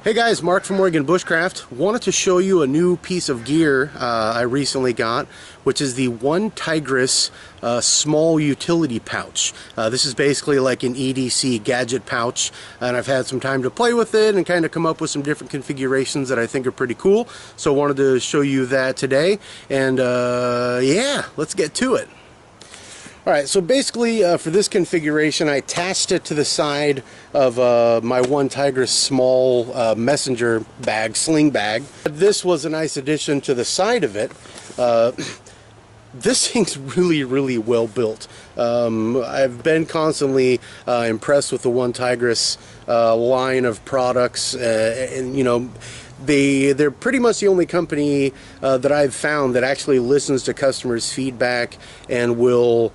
Hey guys, Mark from Oregon Bushcraft. Wanted to show you a new piece of gear I recently got, which is the One Tigris small utility pouch. This is basically like an EDC gadget pouch, and I've had some time to play with it and kind of come up with some different configurations that I think are pretty cool. So I wanted to show you that today, and yeah, let's get to it. Alright, so basically for this configuration I attached it to the side of my One Tigris small messenger bag, sling bag. This was a nice addition to the side of it. This thing's really well built. I've been constantly impressed with the One Tigris line of products, and you know, they're pretty much the only company that I've found that actually listens to customers' feedback and will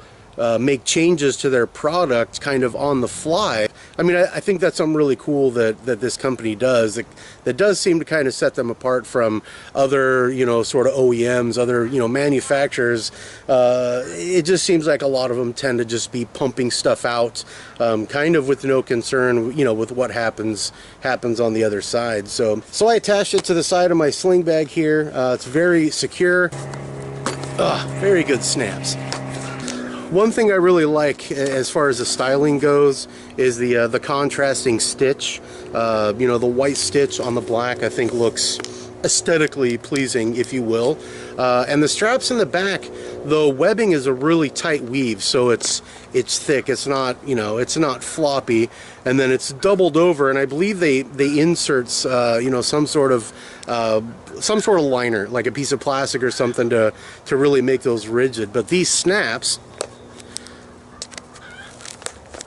make changes to their product kind of on the fly. I mean, I think that's something really cool that this company does. That does seem to kind of set them apart from other, you know, sort of OEMs, other, you know, manufacturers. It just seems like a lot of them tend to just be pumping stuff out, kind of with no concern, you know, with what happens on the other side. So I attached it to the side of my sling bag here. It's very secure. Very good snaps. One thing I really like as far as the styling goes is the contrasting stitch. You know, the white stitch on the black I think looks aesthetically pleasing, if you will. And the straps in the back, the webbing is a really tight weave, so it's thick. It's not, you know, it's not floppy, and then it's doubled over, and I believe they inserts you know, some sort of liner, like a piece of plastic or something, to really make those rigid. But these snaps,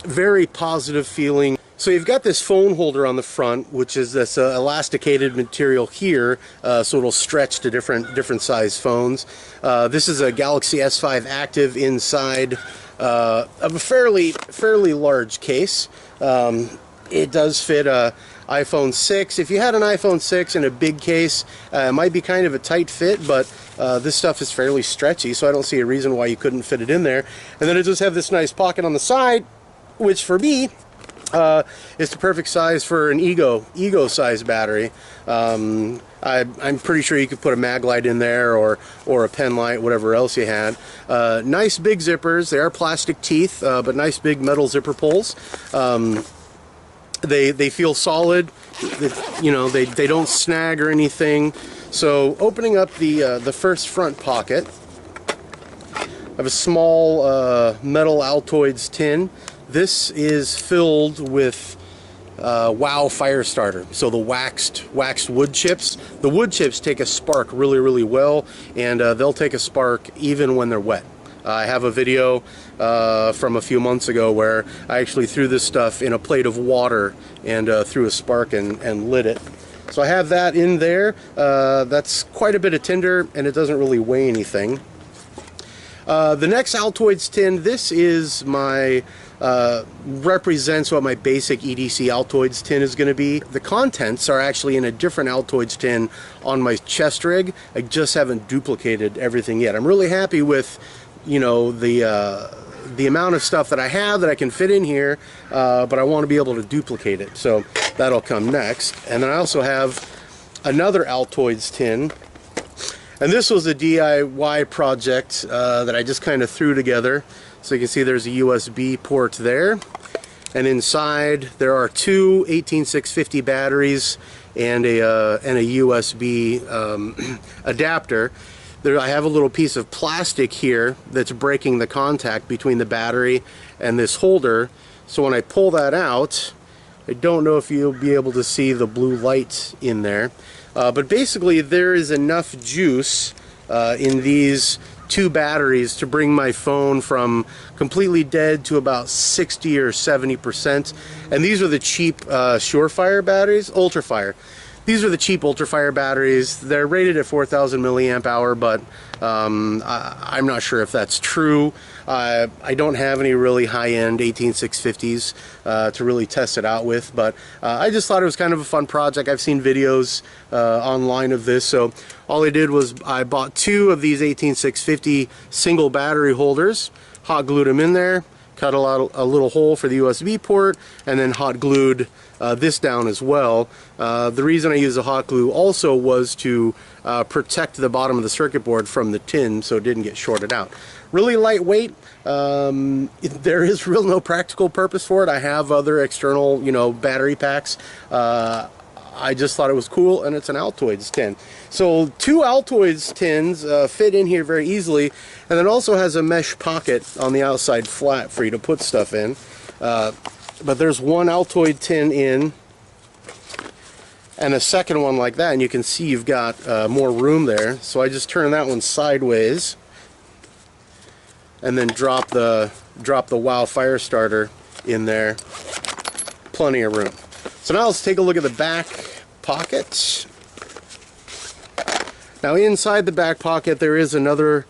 very positive feeling. So you've got this phone holder on the front, which is this elasticated material here, so it'll stretch to different size phones. This is a Galaxy S5 Active inside of a fairly large case. It does fit a iPhone 6. If you had an iPhone 6 in a big case, it might be kind of a tight fit, but this stuff is fairly stretchy, so I don't see a reason why you couldn't fit it in there. And then it does have this nice pocket on the side, which for me is the perfect size for an ego size battery. I'm pretty sure you could put a mag light in there, or a pen light, whatever else you had. Nice big zippers. They are plastic teeth, but nice big metal zipper pulls. They feel solid. You know, they don't snag or anything. So opening up the first front pocket, I have a small metal Altoids tin. This is filled with WOW fire starter, so the waxed wood chips. The wood chips take a spark really well, and they'll take a spark even when they're wet. I have a video from a few months ago where I actually threw this stuff in a plate of water and threw a spark and lit it. So I have that in there. That's quite a bit of tinder, and it doesn't really weigh anything. The next Altoids tin, this is my represents what my basic EDC Altoids tin is going to be. The contents are actually in a different Altoids tin on my chest rig. I just haven't duplicated everything yet. I'm really happy with, you know, the amount of stuff that I have that I can fit in here, but I want to be able to duplicate it, so that'll come next. And then I also have another Altoids tin. And this was a DIY project that I just kind of threw together. So you can see there's a USB port there. And inside there are two 18650 batteries and a USB adapter. There, I have a little piece of plastic here that's breaking the contact between the battery and this holder. So when I pull that out, I don't know if you'll be able to see the blue light in there. But basically there is enough juice in these two batteries to bring my phone from completely dead to about 60 or 70%. And these are the cheap surefire batteries, ultrafire. These are the cheap ultrafire batteries. They're rated at 4,000 milliamp hour, but I'm not sure if that's true. I don't have any really high-end 18650s to really test it out with, but I just thought it was kind of a fun project. I've seen videos online of this, so all I did was I bought two of these 18650 single battery holders, hot glued them in there, cut a little hole for the USB port, and then hot glued this down as well. The reason I use the hot glue also was to protect the bottom of the circuit board from the tin so it didn't get shorted out. Really lightweight. There is real no practical purpose for it. I have other external, you know, battery packs. I just thought it was cool, and it's an Altoids tin. So 2 Altoids tins fit in here very easily, and it also has a mesh pocket on the outside flat for you to put stuff in. But there's 1 Altoid tin in, and a second one like that, and you can see you've got more room there. So I just turn that one sideways, and then drop the WOW fire starter in there. Plenty of room. So now let's take a look at the back pocket. Now inside the back pocket there is another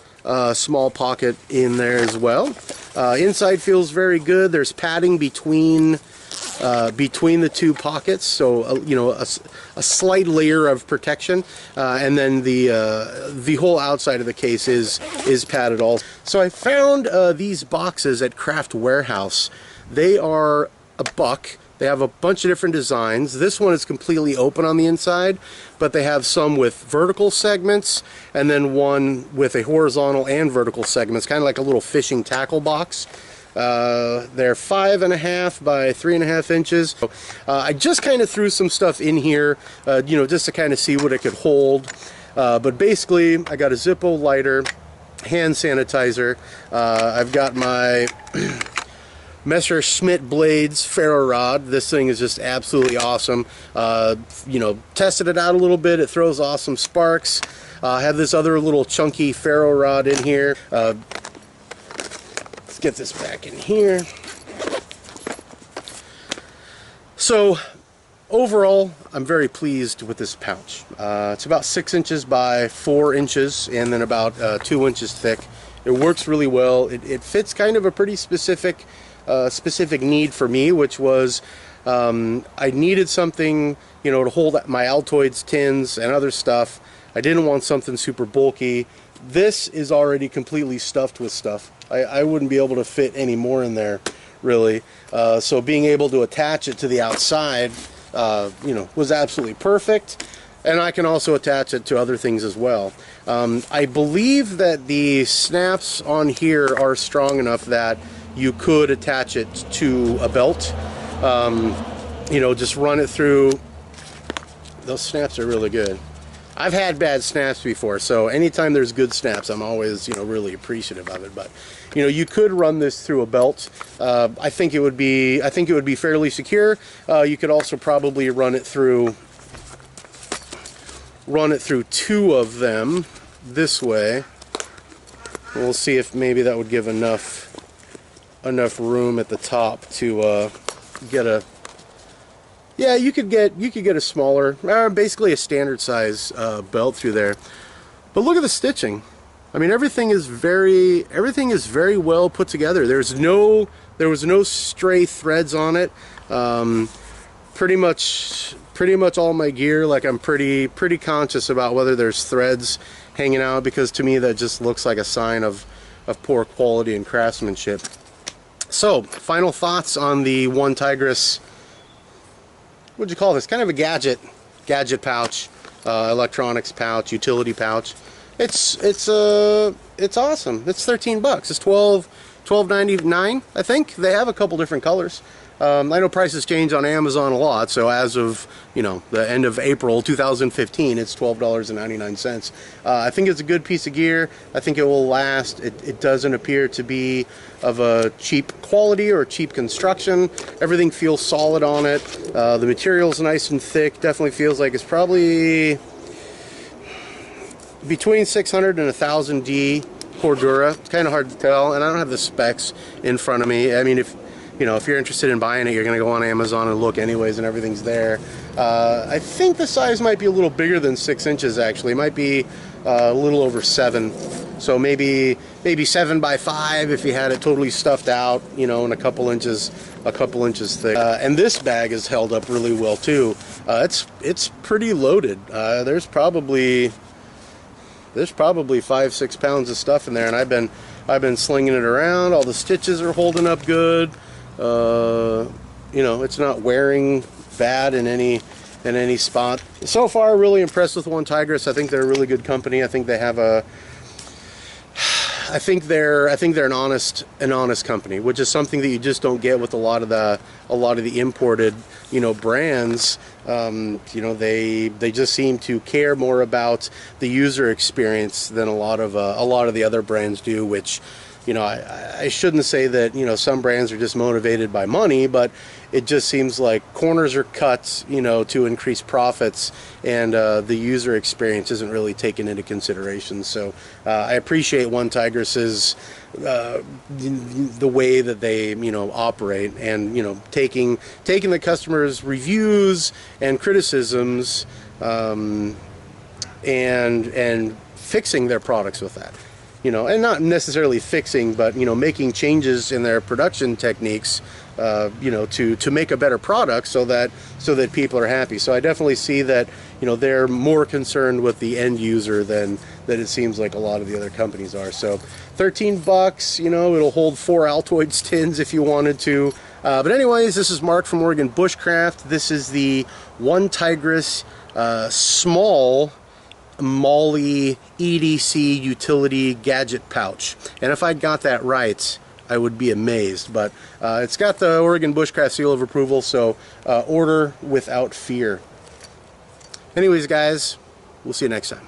small pocket in there as well. Inside feels very good. There's padding between the 2 pockets, so you know, a slight layer of protection, and then the whole outside of the case is padded also. So I found these boxes at Craft Warehouse. They are $1. They have a bunch of different designs. This one is completely open on the inside, but they have some with vertical segments and then one with a horizontal and vertical segments, kind of like a little fishing tackle box. They're 5.5 by 3.5 inches. I just kind of threw some stuff in here, you know, just to kind of see what it could hold. But basically, I got a Zippo lighter, hand sanitizer. I've got my Messerschmitt Blades ferro rod. This thing is just absolutely awesome. You know, tested it out a little bit. It throws awesome sparks. I have this other little chunky ferro rod in here. Let's get this back in here. So overall, I'm very pleased with this pouch. It's about 6 inches by 4 inches and then about 2 inches thick. It works really well. It fits kind of a pretty specific need for me, which was I needed something, you know, to hold my Altoids tins and other stuff. I didn't want something super bulky. This is already completely stuffed with stuff. I wouldn't be able to fit any more in there, really. So being able to attach it to the outside, you know, was absolutely perfect. And I can also attach it to other things as well. I believe that the snaps on here are strong enough that you could attach it to a belt. You know, just run it through. Those snaps are really good. I've had bad snaps before, so anytime there's good snaps, I'm always, you know, really appreciative of it. But, you know, you could run this through a belt. I think it would be fairly secure. You could also probably run it through 2 of them this way. We'll see if maybe that would give enough room at the top to get a, yeah, you could get a smaller, basically a standard size belt through there. But look at the stitching. I mean, everything is very well put together. There was no stray threads on it. Pretty much all my gear, like, I'm pretty conscious about whether there's threads hanging out, because to me that just looks like a sign of poor quality and craftsmanship. So, final thoughts on the One Tigris. What'd you call this? Kind of a gadget pouch, electronics pouch, utility pouch. It's awesome. It's $13. It's $12.99, I think. They have a couple different colors. I know prices change on Amazon a lot, so as of, you know, the end of April 2015, it's $12.99. I think it's a good piece of gear. I think it will last. It doesn't appear to be of a cheap quality or cheap construction. Everything feels solid on it. The material's nice and thick. Definitely feels like it's probably between 600 and 1000 D Cordura. It's kind of hard to tell, and I don't have the specs in front of me. I mean, if you're interested in buying it, you're going to go on Amazon and look anyways, and everything's there. I think the size might be a little bigger than 6 inches, actually. It might be a little over 7. So maybe 7 by 5 if you had it totally stuffed out, you know, and a couple inches thick. And this bag is held up really well too. It's pretty loaded. There's probably 5-6 pounds of stuff in there, and I've been slinging it around. All the stitches are holding up good. You know, it's not wearing bad in any spot. So far, really impressed with One Tigris. I think they're a really good company. I think they have a I think they're an honest company, which is something that you just don't get with a lot of the imported, you know, brands. You know, they just seem to care more about the user experience than a lot of the other brands do, which, you know, I shouldn't say that, you know, some brands are just motivated by money, but it just seems like corners are cut, you know, to increase profits, and the user experience isn't really taken into consideration. So I appreciate One Tigris's the way that they, you know, operate, and, you know, taking the customers' reviews and criticisms and fixing their products with that. You know, and not necessarily fixing, but, you know, making changes in their production techniques, you know, to make a better product so that people are happy. So I definitely see that, you know, they're more concerned with the end user than it seems like a lot of the other companies are. So $13, you know, it'll hold 4 Altoids tins if you wanted to. But anyways, this is Mark from Oregon Bushcraft. This is the One Tigris small MOLLE EDC utility gadget pouch, and if I got that right, I would be amazed. But it's got the Oregon Bushcraft seal of approval, so order without fear. Anyways, guys, we'll see you next time.